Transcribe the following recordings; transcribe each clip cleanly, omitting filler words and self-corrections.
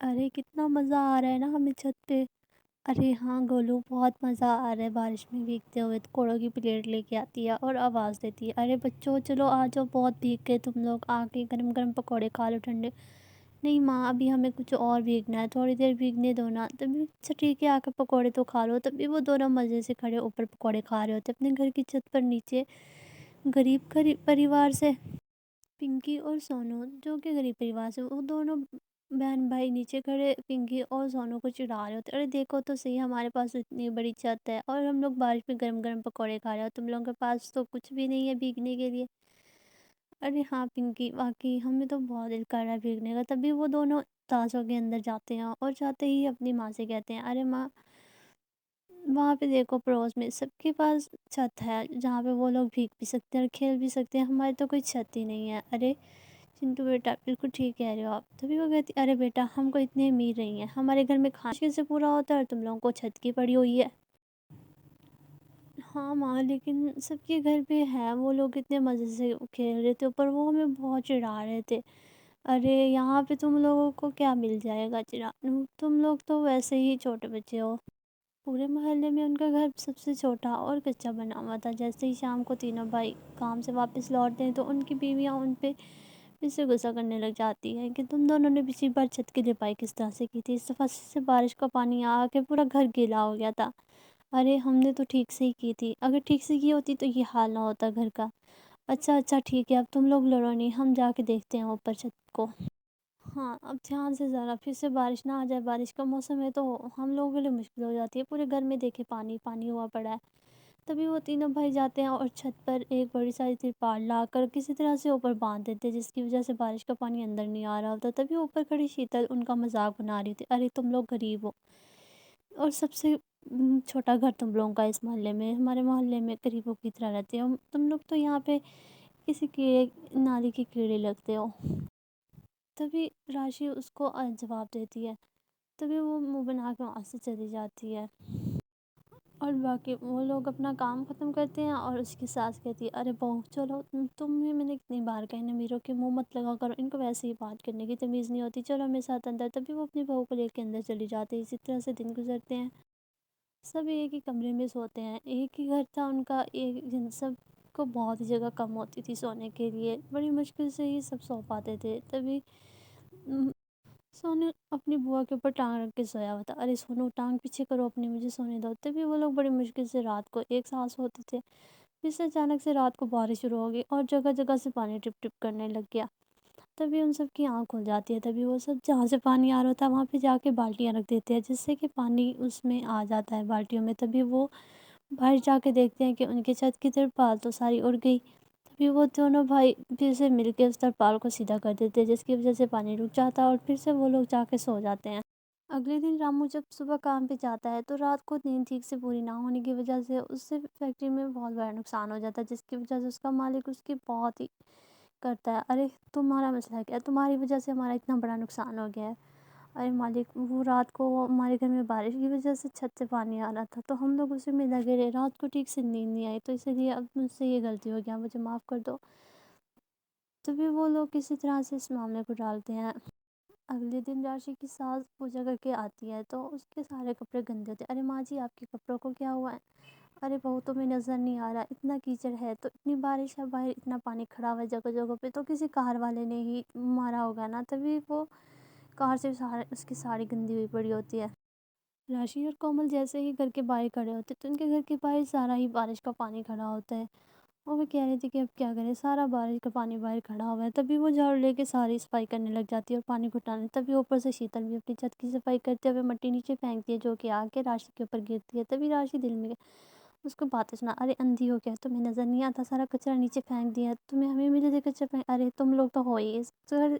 ارے کتنا مزہ آ رہا ہے نا ہمیں چھت پہ۔ ارے ہاں گولو، بہت مزہ آ رہا ہے بارش میں بھیگتے ہوئے، تو کوڑوں کی پلیٹ لے کے آتی ہے اور آواز دیتی ہے، ارے بچوں چلو آ جاؤ، بہت بھیگ گئے تم لوگ، آ کے گرم گرم پکوڑے کھا لو ٹھنڈے۔ نہیں ماں، ابھی ہمیں کچھ اور بھیگنا ہے، تھوڑی دیر بھیگنے دو نا، تبھی اچھا ٹھیک ہے، آ کے پکوڑے تو کھا لو۔ تبھی وہ دونوں مزے سے کھڑے اوپر پکوڑے کھا رہے ہوتے اپنے گھر کی چھت پر نیچے، غریب پریوار سے۔ پنکی اور سونو جو کہ غریب پریوار سے، وہ دونوں بہن بھائی نیچے کھڑے پنکی اور سونو کو چڑھا رہے ہوتے، ارے دیکھو تو صحیح، ہمارے پاس اتنی بڑی چھت ہے اور ہم لوگ بارش میں گرم گرم پکوڑے کھا رہے ہو، تم لوگوں کے پاس تو کچھ بھی نہیں ہے بھیگنے کے لیے۔ ارے ہاں پنکی، واقعی ہمیں تو بہت دل کر رہا ہے بھیگنے کا۔ تبھی وہ دونوں تاشوں کے اندر جاتے ہیں اور جاتے ہی اپنی ماں سے کہتے ہیں، ارے ماں، وہاں پہ دیکھو پڑوس میں سب کے پاس چھت ہے جہاں پہ وہ لوگ بھیگ بھی سکتے ہیں اور کھیل بھی سکتے ہیں، ہماری تو کوئی چھت ہی نہیں ہے۔ ارے چنٹو بیٹا، بالکل ٹھیک کہہ رہے ہو آپ۔ تبھی وہ کہتی، ارے بیٹا، ہم کو اتنے امیر نہیں ہیں، ہمارے گھر میں کھانا کیسے پورا ہوتا ہے اور تم لوگوں کو چھت کی پڑی ہوئی ہے۔ ہاں ماں، لیکن سب کے گھر پہ ہے، وہ لوگ اتنے مزے سے کھیل رہے تھے اوپر، وہ ہمیں بہت چڑھا رہے تھے۔ ارے یہاں پہ تم لوگوں کو کیا مل جائے گا چڑھا، تم لوگ تو ویسے ہی چھوٹے بچے ہو۔ پورے محلے میں ان کا گھر سب سے چھوٹا اور کچا بنا ہوا تھا۔ جیسے ہی شام کو تینوں بھائی کام سے واپس لوٹتے ہیں تو ان کی بیویاں ان پہ پھر سے غصہ کرنے لگ جاتی ہے کہ تم دونوں نے پچھلی بار چھت کی لپائی کس طرح سے کی تھی، اس دفعہ سے بارش کا پانی آ کے پورا گھر گیلا ہو گیا تھا۔ ارے ہم نے تو ٹھیک سے ہی کی تھی، اگر ٹھیک سے کی ہوتی تو یہ حال نہ ہوتا گھر کا۔ اچھا اچھا ٹھیک ہے، اب تم لوگ لڑو نہیں، ہم جا کے دیکھتے ہیں اوپر چھت کو۔ ہاں اب دھیان سے ذرا، پھر سے بارش نہ آ جائے، بارش کا موسم ہے تو ہم لوگوں کے لیے مشکل ہو جاتی ہے، پورے گھر میں دیکھے پانی پانی ہوا پڑا ہے۔ تبھی وہ تینوں بھائی جاتے ہیں اور چھت پر ایک بڑی ساری ترپال لا کر کسی طرح سے اوپر باندھ دیتے، جس کی وجہ سے بارش کا پانی اندر نہیں آ رہا ہوتا۔ تبھی اوپر کھڑی شیتل ان کا مذاق بنا رہی تھی، ارے تم لوگ غریب ہو اور سب سے چھوٹا گھر تم لوگوں کا اس محلے میں، ہمارے محلے میں غریبوں کی طرح رہتے ہو تم لوگ، تو یہاں پہ کسی کیڑے نالی کے کیڑے لگتے ہو۔ تبھی راشی اس کو جواب دیتی ہے، تبھی وہ منہ بنا کے وہاں سے چلی جاتی ہے اور باقی وہ لوگ اپنا کام ختم کرتے ہیں اور اس کی ساس کہتی ہے، ارے بہو چلو، تمہیں میں نے کتنی بار کہا انہیں میروں کے منہ مت لگا کرو، ان کو ویسے ہی بات کرنے کی تمیز نہیں ہوتی، چلو میرے ساتھ اندر۔ تبھی وہ اپنی بہو کو لے کے اندر چلی جاتی ہے، اسی طرح سے دن گزرتے ہیں، سب ایک ہی کمرے میں سوتے ہیں، ایک ہی گھر تھا ان کا، ایک سب کو بہت ہی جگہ کم ہوتی تھی سونے کے لیے، بڑی مشکل سے ہی سب سو پاتے تھے۔ تبھی سونو اپنی بوا کے اوپر ٹانگ رکھ کے سویا ہوا تھا، ارے سونو ٹانگ پیچھے کرو اپنی، مجھے سونے دو۔ تبھی وہ لوگ بڑی مشکل سے رات کو ایک سانس سوتے تھے، پھر سے اچانک سے رات کو بارش شروع ہو گئی اور جگہ جگہ سے پانی ٹپ ٹپ کرنے لگ گیا۔ تبھی ان سب کی آنکھ کھل جاتی ہے، تبھی وہ سب جہاں سے پانی آ رہا تھا وہاں پہ جا کے بالٹیاں رکھ دیتے ہیں، جس سے کہ پانی اس میں آ جاتا ہے بالٹیوں میں۔ تبھی وہ باہر جا کے دیکھتے ہیں کہ ان کے چھت کی ترپال تو ساری اڑ گئی۔ تبھی وہ دونوں بھائی پھر سے مل کے اس ترپال کو سیدھا کر دیتے ہیں، جس کی وجہ سے پانی رک جاتا ہے اور پھر سے وہ لوگ جا کے سو جاتے ہیں۔ اگلے دن رامو جب صبح کام پہ جاتا ہے تو رات کو نیند ٹھیک سے پوری نہ ہونے کی وجہ سے اس سے فیکٹری میں بہت بڑا نقصان ہو جاتا ہے، جس کی وجہ سے اس کا مالک اس کی بہت ہی کرتا ہے، ارے تمہارا مسئلہ کیا ہے، تمہاری وجہ سے ہمارا اتنا بڑا نقصان ہو گیا ہے۔ ارے مالک، وہ رات کو ہمارے گھر میں بارش کی وجہ سے چھت سے پانی آ رہا تھا تو ہم لوگ اسی میں لگے رہے، رات کو ٹھیک سے نیند نہیں آئی، تو اسی لیے اب مجھ سے یہ غلطی ہو گیا، مجھے معاف کر دو۔ تبھی وہ لوگ کسی طرح سے اس معاملے کو ڈالتے ہیں۔ اگلے دن راشی کی ساس پوجا کر کے آتی ہے تو اس کے سارے کپڑے گندے ہوتے ہیں، ارے ماں جی آپ کے کپڑوں کو کیا ہوا ہے؟ ارے بہو تمہیں نظر نہیں آ رہا، اتنا کیچڑ ہے تو اتنی بارش ہے باہر، اتنا پانی کھڑا ہوا ہے جگہ جگہ پہ، تو کسی کار والے نے ہی مارا ہوگا نا، تبھی وہ کار سے اس کی ساڑی گندی ہوئی پڑی ہوتی ہے۔ راشی اور کومل جیسے ہی گھر کے باہر کھڑے ہوتے تو ان کے گھر کے باہر سارا ہی بارش کا پانی کھڑا ہوتا ہے، اور وہ کہہ رہی تھی کہ اب کیا کریں، سارا بارش کا پانی باہر کھڑا ہوا ہے۔ تبھی وہ جھاڑو لے کے ساری صفائی کرنے لگ جاتی ہے اور پانی گھٹانے، تبھی اوپر سے شیتل بھی اپنی چھت کی صفائی کرتے ہوئے مٹی نیچے پھینکتی ہے جو کہ آ کے راشی کے اوپر گرتی ہے۔ تبھی راشی دل میں اس کو باتیں سنا، ارے اندھی ہو کیا، تمہیں نظر نہیں آتا، سارا کچرا نیچے پھینک دیا، تمہیں ہمیں ملے تھے کچرا پھینک، ارے تم لوگ تو ہو ہی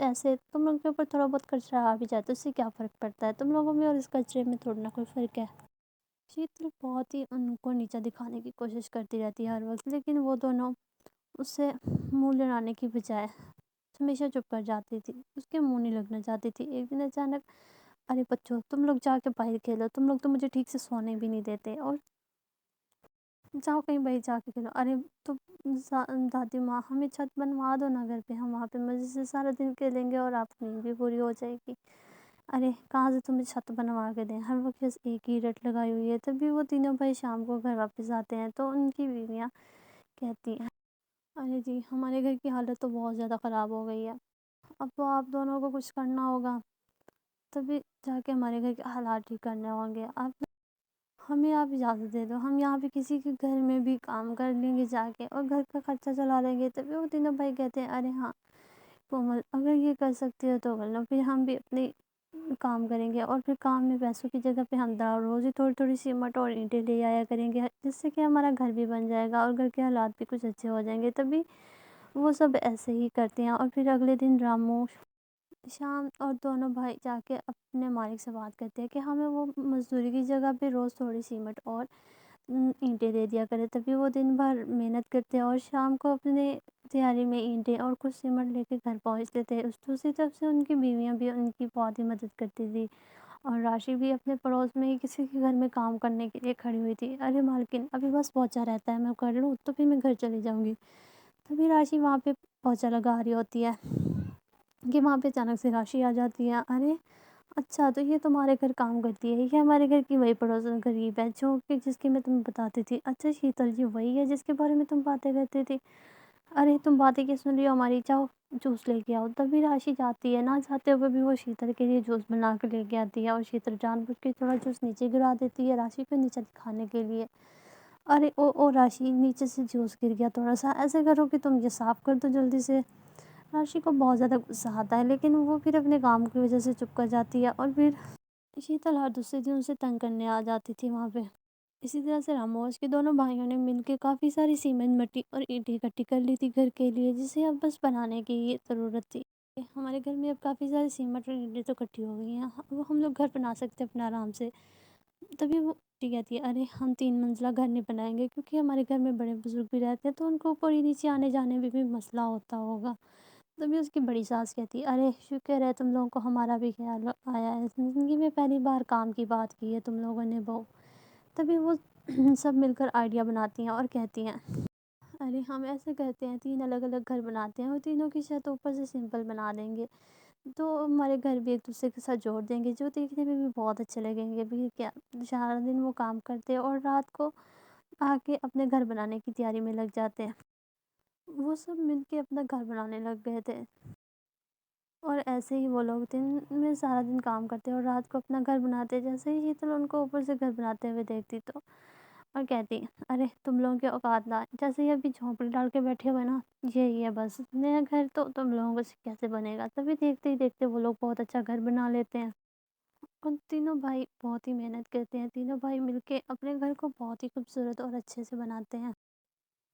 ایسے، تم لوگ کے اوپر تھوڑا بہت کچرا آ بھی جاتا ہے اس سے کیا فرق پڑتا ہے، تم لوگوں میں اور اس کچرے میں تھوڑا نا کوئی فرق ہے۔ شیتل بہت ہی ان کو نیچا دکھانے کی کوشش کرتی رہتی ہے ہر وقت، لیکن وہ دونوں اس سے منہ لڑانے کی بجائے ہمیشہ چپ کر جاتی تھی، اس کے منہ نہیں لگنا چاہتی تھی۔ ایک دن اچانک، ارے بچوں تم لوگ جا کے باہر کھیلو، تم لوگ تو مجھے ٹھیک سے سونے بھی نہیں دیتے، اور جاؤ کہیں باہر جا کے کھیلو، ارے تو دادی ماں ہمیں چھت بنوا دو نا گھر پہ، ہم وہاں پہ مزے سے سارا دن کھیلیں گے اور آپ کی نیند بھی پوری ہو جائے گی۔ ارے کہاں سے تمہیں چھت بنوا کے دیں، ہر وقت بس ایک ہی رٹ لگائی ہوئی ہے۔ تبھی وہ تینوں بھائی شام کو گھر واپس آتے ہیں تو ان کی بیویاں کہتی ہیں ارے جی ہمارے گھر کی حالت تو بہت زیادہ خراب ہو گئی ہے، اب تو آپ دونوں کو کچھ کرنا ہوگا، تبھی جا کے ہمارے گھر کے حالات ٹھیک کرنے ہوں گے، اب ہمیں آپ اجازت دے دو، ہم یہاں پہ کسی کے گھر میں بھی کام کر لیں گے جا کے اور گھر کا خرچہ چلا لیں گے۔ تبھی وہ تینوں بھائی کہتے ہیں ارے ہاں کومل اگر یہ کر سکتے ہو تو کر لو، پھر ہم بھی اپنے کام کریں گے اور پھر کام میں پیسوں کی جگہ پہ ہم روز ہی تھوڑی تھوڑی سیمٹ اور اینٹیں لے آیا کریں گے، جس سے کہ ہمارا گھر بھی بن جائے گا اور گھر کے حالات بھی کچھ اچھے ہو جائیں گے۔ تبھی وہ سب ایسے ہی کرتے ہیں اور پھر اگلے دن رامو شام اور دونوں بھائی جا کے اپنے مالک سے بات کرتے ہیں کہ ہمیں وہ مزدوری کی جگہ پہ روز تھوڑی سیمٹ اور اینٹیں دے دیا کرے۔ تبھی وہ دن بھر محنت کرتے ہیں اور شام کو اپنے تیاری میں اینٹیں اور کچھ سیمٹ لے کے گھر پہنچتے تھے۔ اس دوسری طرف سے ان کی بیویاں بھی ان کی بہت ہی مدد کرتی تھی اور راشی بھی اپنے پڑوس میں ہی کسی کے گھر میں کام کرنے کے لیے کھڑی ہوئی تھی۔ ارے مالکن ابھی بس پوچھا رہتا ہے، میں کر لوں تو پھر میں گھر چلی جاؤں گی۔ تبھی راشی وہاں پہ پوچھا لگا رہی ہوتی ہے کہ وہاں پہ اچانک سے راشی آ جاتی ہے، ارے اچھا تو یہ تمہارے گھر کام کرتی ہے، یہ ہمارے گھر کی وہی پڑوس غریب ہے جو کہ جس کی میں تمہیں بتاتی تھی، اچھا شیتل جی وہی ہے جس کے بارے میں تم باتیں کرتی تھی، ارے تم باتیں کیا سن رہی ہو ہماری، جاؤ جوس لے کے آؤ۔ تبھی راشی جاتی ہے، نہ چاہتے ہوئے بھی وہ شیتل کے لیے جوس بنا کے لے کے آتی ہے اور شیتل جان بوجھ کے تھوڑا جوس نیچے گرا دیتی ہے راشی کو نیچے کھانے کے لیے، ارے او راشی نیچے سے جوس گر گیا، تھوڑا سا ایسے کرو کہ تم یہ صاف کر دو جلدی سے۔ راشی کو بہت زیادہ غصہ آتا ہے لیکن وہ پھر اپنے کام کی وجہ سے چپ کر جاتی ہے اور پھر شیتل ہر دوسرے دن اسے تنگ کرنے آ جاتی تھی وہاں پہ۔ اسی طرح سے راموس کے دونوں بھائیوں نے مل کے کافی ساری سیمنٹ مٹی اور اینٹیں اکٹھی کر لی تھی گھر کے لیے، جسے اب بس بنانے کی یہ ضرورت تھی۔ ہمارے گھر میں اب کافی ساری سیمنٹ اور اینٹیں تو اکٹھی ہو گئی ہیں، وہ ہم لوگ گھر بنا سکتے ہیں اپنا آرام سے۔ تبھی وہ کہتی ہے ارے ہم 3 منزلہ گھر نہیں بنائیں گے کیونکہ ہمارے گھر میں بڑے بزرگ بھی رہتے ہیں تو ان کو اوپر ہی نیچے آنے جانے میں بھی مسئلہ ہوتا ہوگا۔ تبھی اس کی بڑی ساس کہتی ہے ارے شکر ہے تم لوگوں کو ہمارا بھی خیال آیا ہے، زندگی میں پہلی بار کام کی بات کی ہے تم لوگوں نے بہو۔ تبھی وہ سب مل کر آئیڈیا بناتی ہیں اور کہتی ہیں ارے ہم ایسے کرتے ہیں 3 الگ الگ گھر بناتے ہیں اور تینوں کی چھت اوپر سے سمپل بنا دیں گے تو ہمارے گھر بھی ایک دوسرے کے ساتھ جوڑ دیں گے جو دیکھنے میں بھی بہت اچھے لگیں گے بھی کیا۔ سارا دن وہ کام کرتے اور رات کو آ کے اپنے گھر بنانے کی تیاری میں لگ جاتے ہیں۔ وہ سب مل کے اپنا گھر بنانے لگ گئے تھے اور ایسے ہی وہ لوگ دن میں سارا دن کام کرتے اور رات کو اپنا گھر بناتے۔ جیسے ہی شیتل ان کو اوپر سے گھر بناتے ہوئے دیکھتی تو اور کہتی ارے تم لوگوں کے اوقات نہ جیسے ہی ابھی جھونپڑی ڈال کے بیٹھے ہوئے نا، یہی ہے بس نیا گھر تو تم لوگوں کو کیسے بنے گا۔ تبھی دیکھتے ہی دیکھتے وہ لوگ بہت اچھا گھر بنا لیتے ہیں اور تینوں بھائی بہت ہی محنت کرتے ہیں، تینوں بھائی مل کے اپنے گھر کو بہت ہی خوبصورت اور اچھے سے بناتے ہیں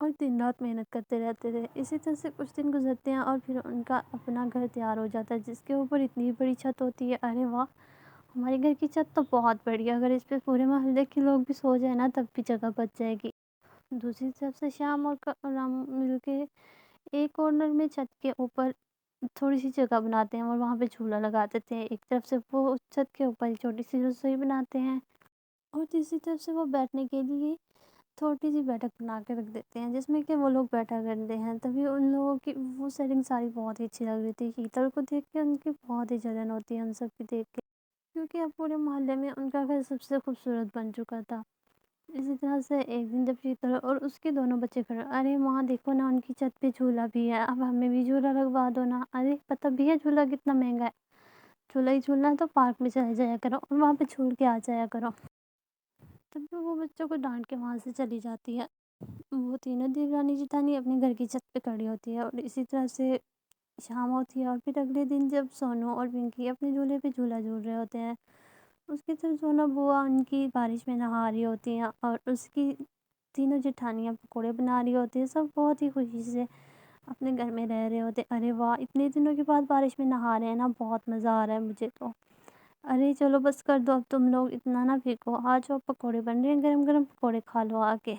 اور دن رات محنت کرتے رہتے تھے۔ اسی طرح سے کچھ دن گزرتے ہیں اور پھر ان کا اپنا گھر تیار ہو جاتا ہے جس کے اوپر اتنی بڑی چھت ہوتی ہے، ارے واہ ہمارے گھر کی چھت تو بہت بڑی ہے، اگر اس پہ پورے محلے کے لوگ بھی سو جائیں نا تب بھی جگہ بچ جائے گی۔ دوسری طرف سے شام اور رام مل کے ایک کارنر میں چھت کے اوپر تھوڑی سی جگہ بناتے ہیں اور وہاں پہ جھولا لگا دیتے ہیں۔ ایک طرف سے وہ چھت کے اوپر چھوٹی سی رسوئی بناتے ہیں اور تیسری طرف سے وہ بیٹھنے کے لیے چھوٹی سی بیٹھک بنا کے رکھ دیتے ہیں جس میں کہ وہ لوگ بیٹھا کرتے ہیں۔ تبھی ان لوگوں کی وہ سیٹنگ ساری بہت ہی اچھی لگ رہی تھی، شیتل کو دیکھ کے ان کی بہت ہی جلن ہوتی ہے ان سب کی دیکھ کے کیونکہ اب پورے محلے میں ان کا گھر سب سے خوبصورت بن چکا تھا۔ اسی طرح سے ایک دن جب شیتل اور اس کے دونوں بچے کھڑے ارے وہاں دیکھو نا ان کی چھت پہ جھولا بھی ہے، اب ہمیں بھی جھولا لگوا دو نا، ارے پتہ بھی ہے جھولا کتنا مہنگا ہے، جھولا ہی جھولنا ہے تو پارک میں چلے جایا کرو اور وہاں پہ جھول کے آ جایا کرو۔ تب تو وہ بچوں کو ڈانٹ کے وہاں سے چلی جاتی ہے۔ وہ تینوں دیورانی جیٹھانی اپنے گھر کی چھت پہ کھڑی ہوتی ہے اور اسی طرح سے شام ہوتی ہے اور پھر اگلے دن جب سونو اور پنکی اپنے جھولے پہ جھولا جھول رہے ہوتے ہیں اس کی طرف سونو بوا ان کی بارش میں نہا رہی ہوتی ہیں اور اس کی تینوں جیٹھانیاں پکوڑے بنا رہی ہوتی ہیں، سب بہت ہی خوشی سے اپنے گھر میں رہ رہے ہوتے ہیں۔ ارے واہ اتنے دنوں کے بعد بارش میں نہا رہے ہیں نا، بہت مزہ آ رہا ہے مجھے تو، ارے چلو بس کر دو اب تم لوگ اتنا نہ پھینکو، آ جاؤ پکوڑے بن رہے ہیں گرم گرم، پکوڑے کھا لو آ کے۔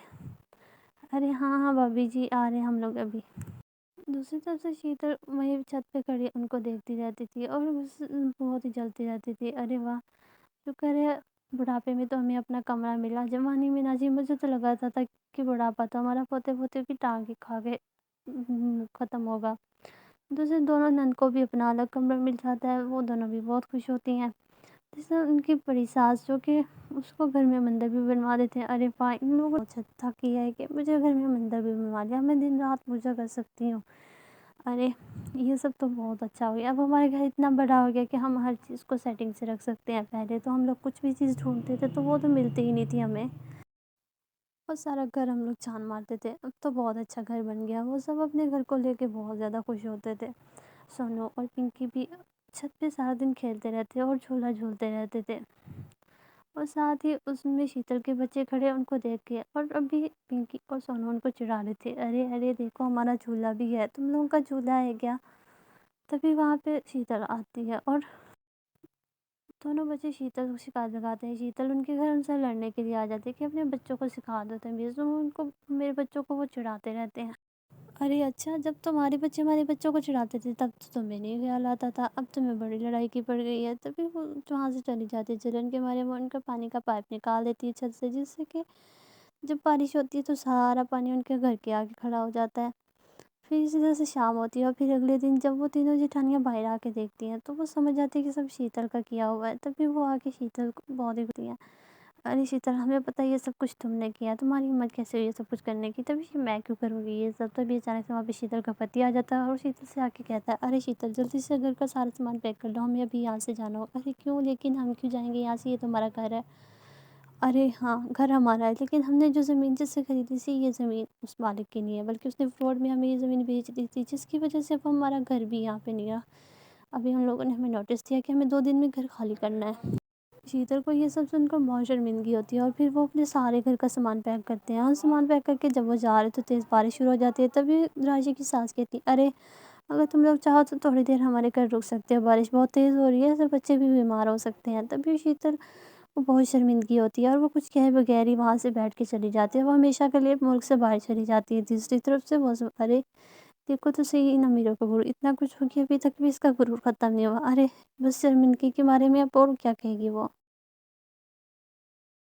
ارے ہاں ہاں بھابھی جی آ رہے ہیں ہم لوگ ابھی۔ دوسری طرف سے شیتل وہیں چھت پہ کھڑی ان کو دیکھتی رہتی تھی اور بہت ہی جلتی رہتی تھی، ارے واہ شکر ہے بڑھاپے میں تو ہمیں اپنا کمرہ ملا، جوانی میں نہ جی مجھے تو لگا تھا کہ بڑھاپا تو ہمارا پوتے پوتے کی ٹانگ ہی کھا کے ختم ہوگا۔ دوسرے دونوں نند کو بھی اپنا الگ کمرہ مل جاتا ہے، وہ دونوں بھی بہت خوش ہوتی ہیں۔ جیسے ان کی بڑی ساس جو کہ اس کو گھر میں مندر بھی بنوا دیتے ہیں۔ ارے واہ، ان لوگوں کو اچھا تھا کیا ہے کہ مجھے گھر میں مندر بھی بنوا دیا، میں دن رات پوجا کر سکتی ہوں۔ ارے یہ سب تو بہت اچھا ہو گیا، اب ہمارے گھر اتنا بڑا ہو گیا کہ ہم ہر چیز کو سیٹنگ سے رکھ سکتے ہیں۔ پہلے تو ہم لوگ کچھ بھی چیز ڈھونڈتے تھے تو وہ تو ملتی ہی نہیں تھی ہمیں، اور سارا گھر ہم لوگ چھان مارتے تھے۔ اب تو بہت اچھا گھر بن گیا، وہ سب اپنے گھر کو لے کے بہت زیادہ خوش ہوتے تھے۔ سونو اور پنکی بھی چھت پہ سارا دن کھیلتے رہتے اور جھولا جھولتے رہتے تھے، اور ساتھ ہی اس میں شیتل کے بچے کھڑے ان کو دیکھ کے، اور ابھی پنکی اور سونو ان کو چڑھا رہے تھے، ارے ارے دیکھو ہمارا جھولا بھی ہے، تم لوگوں کا جھولا ہے کیا؟ تبھی وہاں پہ شیتل آتی ہے اور دونوں بچے شیتل کو شکایت لگاتے ہیں۔ شیتل ان کے گھر ان سے لڑنے کے لیے آ جاتے ہیں کہ اپنے بچوں کو سکھا دو تمیز، تو ان کو میرے بچوں کو وہ چڑھاتے رہتے ہیں۔ ارے اچھا، جب تمہارے بچے ہمارے بچوں کو چڑھاتے تھے تب تو تمہیں نہیں خیال آتا تھا، اب تمہیں بڑی لڑائی کی پڑ گئی ہے۔ تبھی وہ وہاں سے چلی جاتی ہے، جلن کے مارے وہ ان کا پانی کا پائپ نکال دیتی ہے چھت سے، جس سے کہ جب بارش ہوتی ہے تو سارا پانی ان کے گھر کے آگے کھڑا ہو جاتا ہے۔ پھر اسی طرح سے شام ہوتی ہے، اور پھر اگلے دن جب وہ تینوں جٹھانیاں باہر آ کے دیکھتی ہیں تو وہ سمجھ جاتی ہے کہ سب شیتل کا کیا ہوا ہے۔ تبھی وہ آ کے شیتل کو بہت ہی ہوتی ہیں، ارے شیتل ہمیں پتہ ہے یہ سب کچھ تم نے کیا، تمہاری ہمت کیسے ہوئی یہ سب کچھ کرنے کی، تبھی میں کیوں کروں گی یہ سب؟ تبھی اچانک سے وہاں پہ شیتل کا پتی آ جاتا ہے اور شیتل سے آ کے کہتا ہے، ارے شیتل جلدی سے گھر کا سارا سامان پیک کر لو، ہمیں ابھی یہاں سے جانا ہو۔ ارے کیوں؟ لیکن ہم کیوں جائیں گے یہاں سے، یہ تمہارا گھر ہے۔ ارے ہاں گھر ہمارا ہے، لیکن ہم نے جو زمین جس سے خریدی تھی یہ زمین اس مالک کی نہیں ہے، بلکہ اس نے فراڈ میں ہمیں یہ زمین بیچ دی تھی، جس کی وجہ سے اب ہمارا گھر بھی یہاں پہ نہیں رہا۔ ابھی ہم لوگوں نے ہمیں نوٹس دیا کہ ہمیں 2 دن میں گھر خالی کرنا ہے۔ شیتل کو یہ سب سن کر بہت شرمندگی ہوتی ہے، اور پھر وہ اپنے سارے گھر کا سامان پیک کرتے ہیں، اور سامان پیک کر کے جب وہ جا رہے تو تیز بارش شروع ہو جاتی ہے۔ تبھی راجی کی ساس کہتی ہے، ارے اگر تم لوگ چاہو تو تھوڑی دیر ہمارے گھر رک سکتے ہو، بارش بہت تیز ہو رہی ہے، ایسے بچے بھی بیمار ہو سکتے ہیں۔ تبھی شیتل کو بہت شرمندگی ہوتی ہے اور وہ کچھ کہے بغیر ہی وہاں سے بیٹھ کے چلی جاتی ہے، وہ ہمیشہ کے لیے ملک سے باہر چلی جاتی ہے۔ دوسری طرف سے وہ ارے دیکھو تو صحیح ان امیروں کا غرور، اتنا کچھ ہو گیا ابھی تک بھی اس کا غرور ختم نہیں ہوا، ارے بس شرمندگی کے بارے میں اب اور کیا کہے گی وہ۔